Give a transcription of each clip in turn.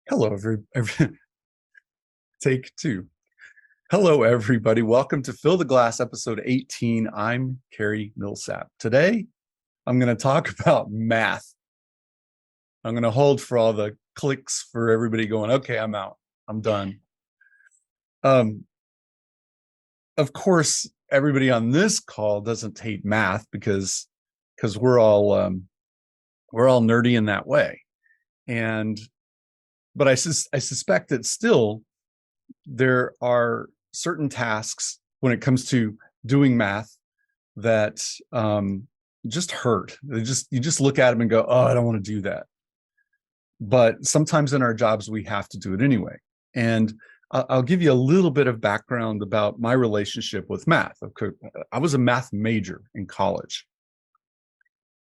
Hello, take two. Hello, everybody. Welcome to Fill the Glass, episode 18. I'm Cary Millsap. Today, I'm going to talk about math. I'm going to hold for all the clicks for everybody going, okay, I'm out. I'm done. Um, of course, everybody on this call doesn't hate math because we're all nerdy in that way. But I suspect that still there are certain tasks when it comes to doing math that just hurt. You just look at them and go, oh, I don't want to do that. But sometimes in our jobs, we have to do it anyway. And I'll give you a little bit of background about my relationship with math. I was a math major in college.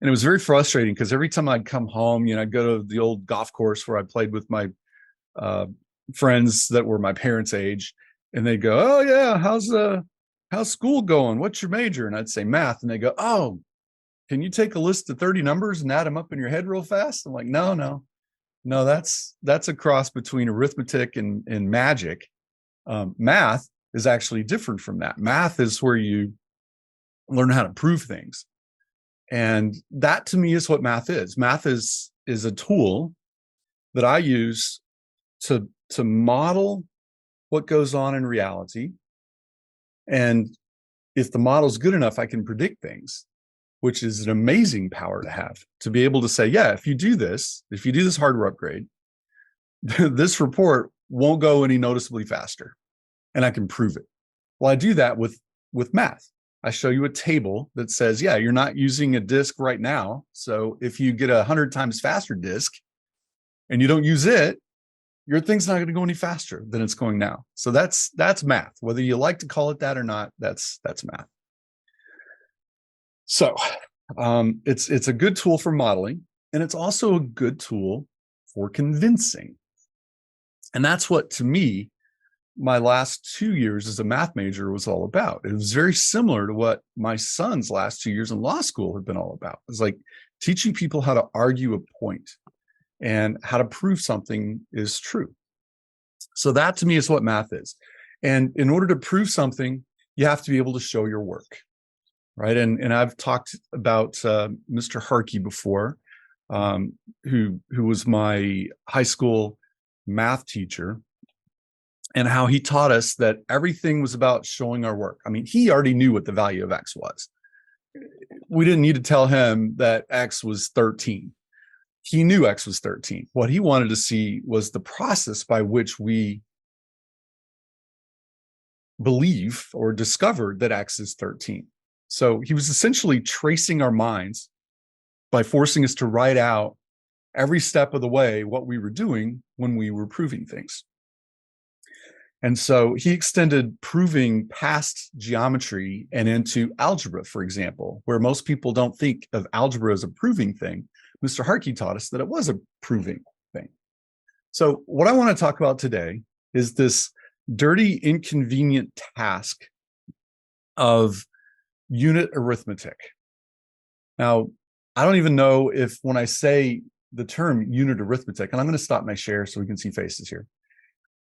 And it was very frustrating because every time I'd come home, I'd go to the old golf course where I played with my friends that were my parents' age, and they'd go, oh yeah, how's school going? What's your major? And I'd say math. And they go, oh, can you take a list of 30 numbers and add them up in your head real fast? I'm like, no, that's a cross between arithmetic and magic. Math is actually different from that. Math is where you learn how to prove things. And that to me is what math is. Math is a tool that I use to model what goes on in reality. And if the model's good enough, I can predict things, which is an amazing power to have, to be able to say, yeah, if you do this hardware upgrade, this report won't go any noticeably faster, and I can prove it. Well, I do that with math. I show you a table that says, yeah, you're not using a disk right now. So if you get 100 times faster disk and you don't use it, your thing's not going to go any faster than it's going now. So that's math. Whether you like to call it that or not, that's math. So it's a good tool for modeling, and it's also a good tool for convincing. And that's what, to me, my last 2 years as a math major was all about. It was very similar to what my son's last 2 years in law school have been all about. It's like teaching people how to argue a point and how to prove something is true. So that to me is what math is. And in order to prove something, you have to be able to show your work, right? And I've talked about Mr. Harkey before, who was my high school math teacher, and how he taught us that everything was about showing our work. I mean, he already knew what the value of X was. We didn't need to tell him that X was 13. He knew X was 13. What he wanted to see was the process by which we believe or discovered that X is 13. So he was essentially tracing our minds by forcing us to write out every step of the way what we were doing when we were proving things. And so he extended proving past geometry and into algebra, for example, where most people don't think of algebra as a proving thing. Mr. Harkey taught us that it was a proving thing. So what I want to talk about today is this dirty, inconvenient task of unit arithmetic. Now, I don't even know if when I say the term unit arithmetic, and I'm going to stop my share so we can see faces here.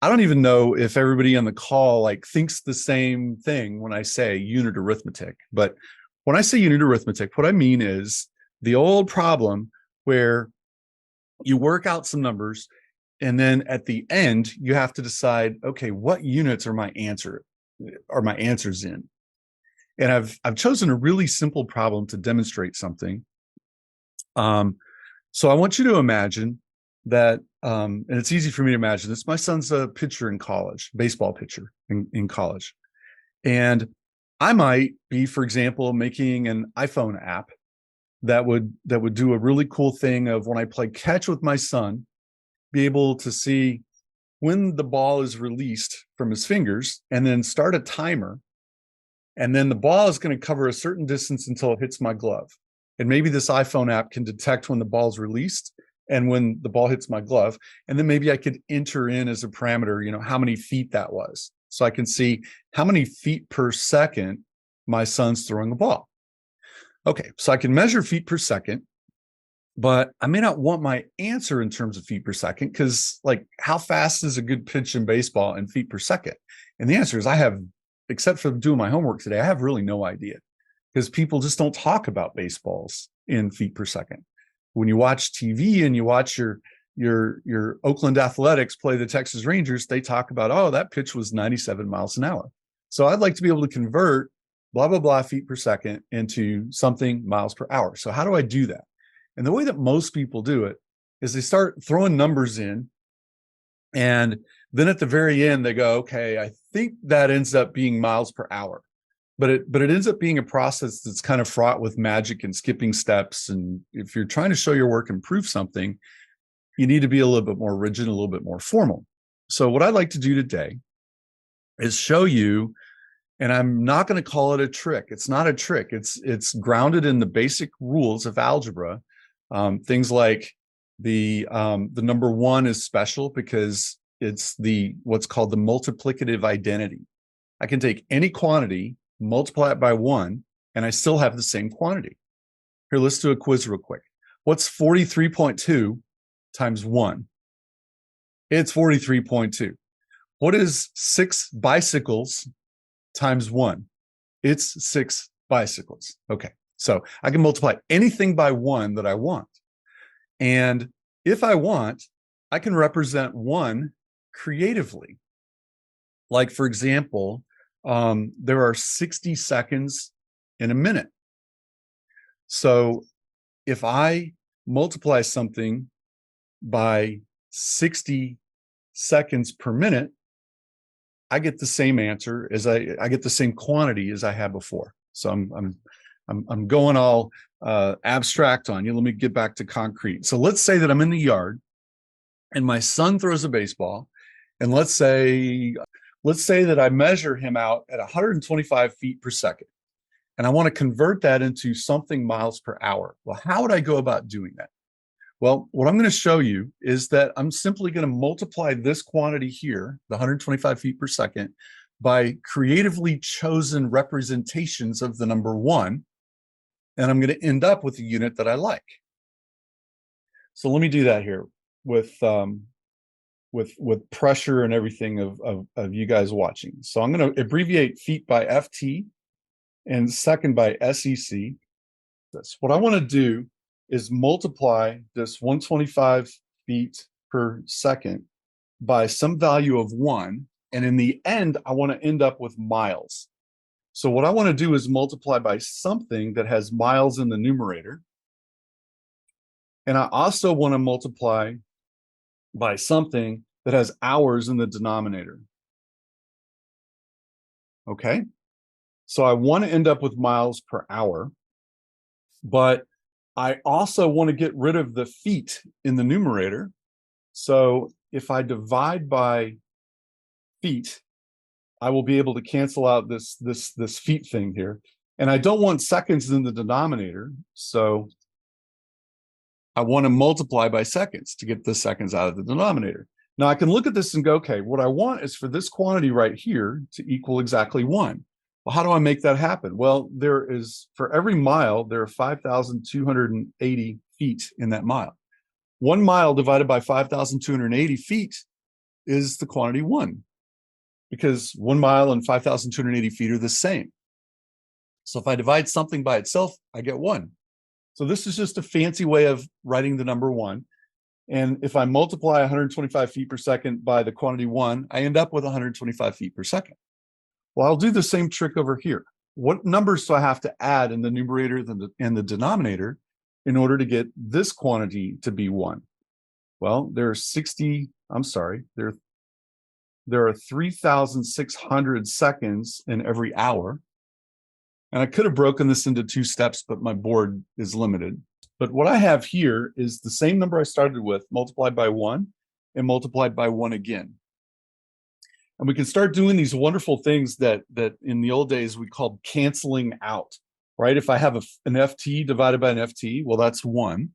I don't even know if everybody on the call thinks the same thing when I say unit arithmetic. But when I say unit arithmetic, what I mean is the old problem where you work out some numbers, and then at the end you have to decide, okay, what units are my answers in? And I've chosen a really simple problem to demonstrate something. So I want you to imagine that, and it's easy for me to imagine this. My son's a pitcher in college, baseball pitcher in college. And I might be, for example, making an iPhone app that would do a really cool thing of when I play catch with my son, be able to see when the ball is released from his fingers and then start a timer. And then the ball is going to cover a certain distance until it hits my glove. And maybe this iPhone app can detect when the ball's released and when the ball hits my glove. And then maybe I could enter in as a parameter, how many feet that was. So I can see how many feet per second my son's throwing a ball. Okay, so I can measure feet per second. but I may not want my answer in terms of feet per second, because like, how fast is a good pitch in baseball in feet per second? And the answer is, I have, except for doing my homework today, I have really no idea, because people just don't talk about baseballs in feet per second. When you watch TV and you watch your Oakland Athletics play the Texas Rangers, they talk about, oh, that pitch was 97 miles an hour. So I'd like to be able to convert blah, blah, blah feet per second into something miles per hour. So how do I do that? And the way that most people do it is they start throwing numbers in, and then at the very end they go, okay, I think that ends up being miles per hour. But it ends up being a process that's kind of fraught with magic and skipping steps. And if you're trying to show your work and prove something, you need to be a little bit more rigid, a little bit more formal. So what I'd like to do today is show you, and I'm not going to call it a trick. It's not a trick. It's grounded in the basic rules of algebra. Things like the number one is special because it's what's called the multiplicative identity. I can take any quantity, multiply it by one, and I still have the same quantity. Here, let's do a quiz real quick. What's 43.2 times 1? It's 43.2. What is 6 bicycles times 1? It's 6 bicycles. Okay, so I can multiply anything by 1 that I want. And if I want, I can represent 1 creatively. Like, for example, there are 60 seconds in a minute. So if I multiply something by 60 seconds per minute, I get the same answer as I get the same quantity as I had before. So I'm going all abstract on you. Let me get back to concrete. So let's say that I'm in the yard and my son throws a baseball, and let's say that I measure him out at 125 feet per second, and I want to convert that into something miles per hour. Well, how would I go about doing that? Well, what I'm going to show you is that I'm simply going to multiply this quantity here, the 125 feet per second, by creatively chosen representations of the number 1, and I'm going to end up with a unit that I like. So let me do that here with pressure and everything of you guys watching. So I'm going to abbreviate feet by FT and second by SEC. What I want to do is multiply this 125 feet per second by some value of 1. And in the end, I want to end up with miles. So what I want to do is multiply by something that has miles in the numerator. And I also want to multiply by something that has hours in the denominator. Okay? So I want to end up with miles per hour, but I also want to get rid of the feet in the numerator. So if I divide by feet, I will be able to cancel out this feet thing here. And I don't want seconds in the denominator, so I want to multiply by seconds to get the seconds out of the denominator. Now I can look at this and go, okay, what I want is for this quantity right here to equal exactly 1. Well, how do I make that happen? Well, for every mile, there are 5,280 feet in that mile. 1 mile divided by 5,280 feet is the quantity 1, because 1 mile and 5,280 feet are the same. So if I divide something by itself, I get 1. So this is just a fancy way of writing the number 1. And if I multiply 125 feet per second by the quantity 1, I end up with 125 feet per second. Well, I'll do the same trick over here. What numbers do I have to add in the numerator and the denominator in order to get this quantity to be 1? Well, there are 3,600 seconds in every hour. And I could have broken this into 2 steps, but my board is limited. But what I have here is the same number I started with multiplied by 1 and multiplied by 1 again. And we can start doing these wonderful things that in the old days we called canceling out, right? If I have an FT divided by an FT, well, that's 1.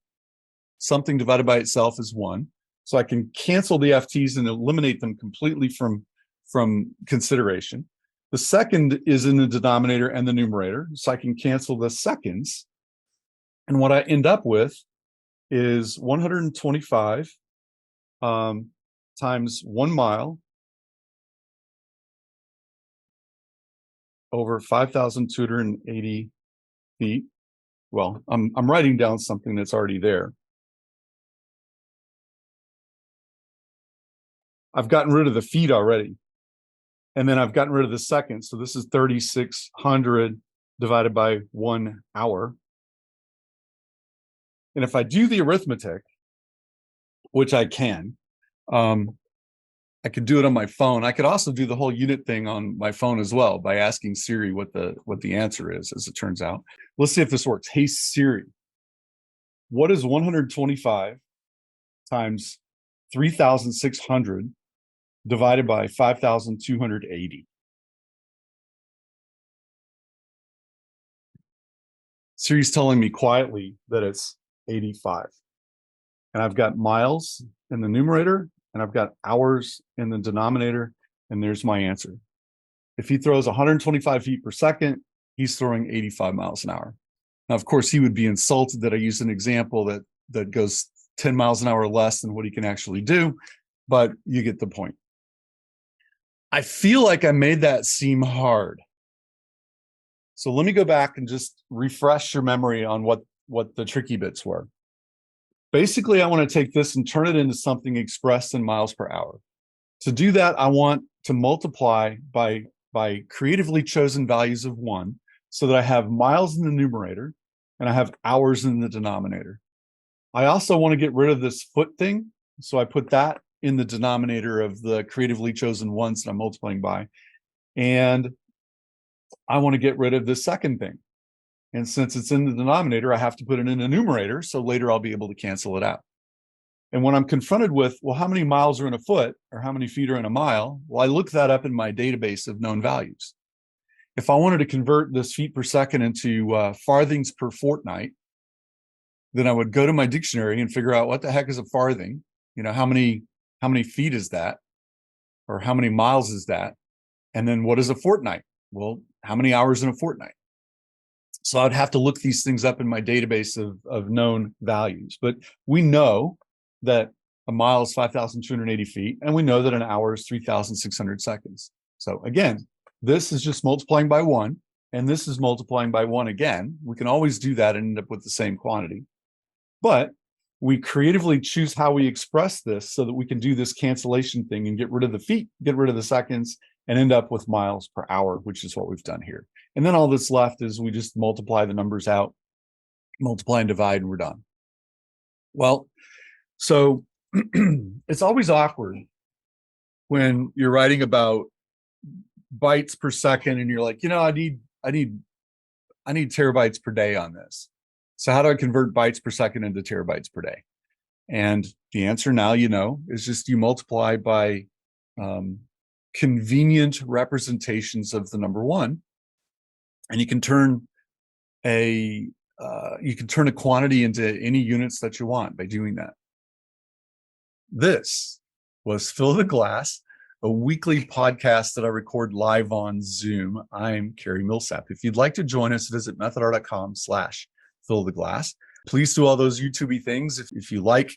Something divided by itself is 1. So I can cancel the FTs and eliminate them completely from consideration. The second is in the denominator and the numerator, so I can cancel the seconds. And what I end up with is 125 times 1 mile over 5,280 feet. Well, I'm writing down something that's already there. I've gotten rid of the feet already. And then I've gotten rid of the seconds. So this is 3,600 divided by 1 hour. And if I do the arithmetic, which I can, I could do it on my phone. I could also do the whole unit thing on my phone as well by asking Siri what the answer is, as it turns out. Let's see if this works. Hey Siri, what is 125 times 3,600 divided by 5,280? Siri's telling me quietly that it's 85. And I've got miles in the numerator, and I've got hours in the denominator, and there's my answer. If he throws 125 feet per second, he's throwing 85 miles an hour. Now, of course, he would be insulted that I used an example that goes 10 miles an hour less than what he can actually do, but you get the point. I feel like I made that seem hard. So let me go back and just refresh your memory on what the tricky bits were. Basically, I want to take this and turn it into something expressed in miles per hour. To do that, I want to multiply by creatively chosen values of 1 so that I have miles in the numerator and I have hours in the denominator. I also want to get rid of this foot thing, so I put that in the denominator of the creatively chosen ones that I'm multiplying by. And I want to get rid of the second thing. And since it's in the denominator, I have to put it in the numerator, so later I'll be able to cancel it out. And when I'm confronted with, well, how many miles are in a foot or how many feet are in a mile? Well, I look that up in my database of known values. If I wanted to convert this feet per second into farthings per fortnight, then I would go to my dictionary and figure out what the heck is a farthing? You know, how many feet is that? Or how many miles is that? And then what is a fortnight? Well, how many hours in a fortnight? So I'd have to look these things up in my database of known values. But we know that a mile is 5,280 feet, and we know that an hour is 3,600 seconds. So again, this is just multiplying by 1, and this is multiplying by 1 again. We can always do that and end up with the same quantity. But we creatively choose how we express this so that we can do this cancellation thing and get rid of the feet, get rid of the seconds, and end up with miles per hour, which is what we've done here. And then all that's left is we just multiply the numbers out, multiply and divide, and we're done. Well, so it's always awkward when you're writing about bytes per second and you're like, you know, I need terabytes per day on this. So how do I convert bytes per second into terabytes per day? And the answer now, you know, is just you multiply by convenient representations of the number 1, and you can turn a quantity into any units that you want by doing that. This was Fill the Glass, a weekly podcast that I record live on Zoom. I'm Cary Millsap. If you'd like to join us, visit methodr.com/filltheglass. Please do all those YouTube-y things. If you like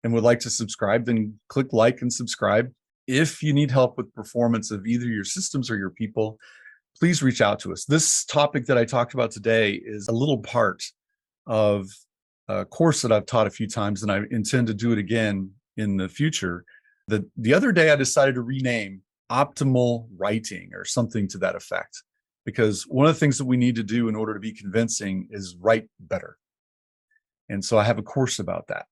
and would like to subscribe, then click like and subscribe. If you need help with performance of either your systems or your people, please reach out to us. This topic that I talked about today is a little part of a course that I've taught a few times, and I intend to do it again in the future. The other day, I decided to rename optimal writing or something to that effect, because one of the things that we need to do in order to be convincing is write better. And so I have a course about that.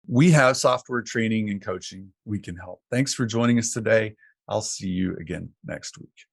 We have software training and coaching. We can help. Thanks for joining us today. I'll see you again next week.